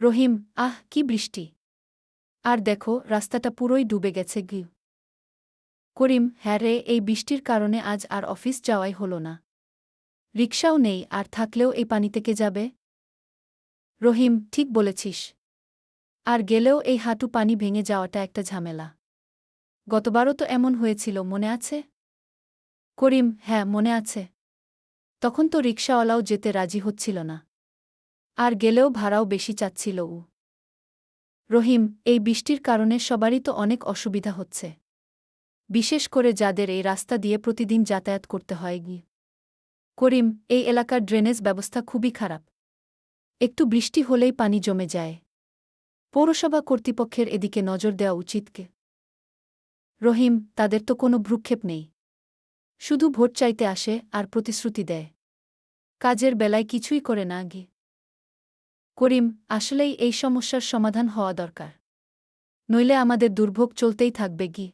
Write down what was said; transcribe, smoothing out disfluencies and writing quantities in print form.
রহিম, আহ কি বৃষ্টি! আর দেখো রাস্তাটা পুরোই ডুবে গেছে গি। করিম, হ্যাঁ রে, এই বৃষ্টির কারণে আজ আর অফিস যাওয়াই হলো না। রিকশাও নেই, আর থাকলেও এই পানিতে কে যাবে? রহিম, ঠিক বলেছিস। আর গেলেও এই হাঁটু পানি ভেঙে যাওয়াটা একটা ঝামেলা। গতবারও তো এমন হয়েছিল, মনে আছে? করিম, হ্যাঁ মনে আছে। তখন তো রিকশাওয়ালাও যেতে রাজি হচ্ছিল না। আর গেলেও ভাড়াও বেশি চাচ্ছিল ও। রহিম, এই বৃষ্টির কারণে সবারই তো অনেক অসুবিধা হচ্ছে। বিশেষ করে যাদের এই রাস্তা দিয়ে প্রতিদিন যাতায়াত করতে হয় গি। করিম, এই এলাকার ড্রেনেজ ব্যবস্থা খুবই খারাপ। একটু বৃষ্টি হলেই পানি জমে যায়। পৌরসভা কর্তৃপক্ষের এদিকে নজর দেওয়া উচিত কে? রহিম, তাদের তো কোনো ভ্রুক্ষেপ নেই। শুধু ভোট চাইতে আসে আর প্রতিশ্রুতি দেয়। কাজের বেলায় কিছুই করে না গি। করিম, আসলেই এই সমস্যার সমাধান হওয়া দরকার। নইলে আমাদের দুর্ভোগ চলতেই থাকবে গি।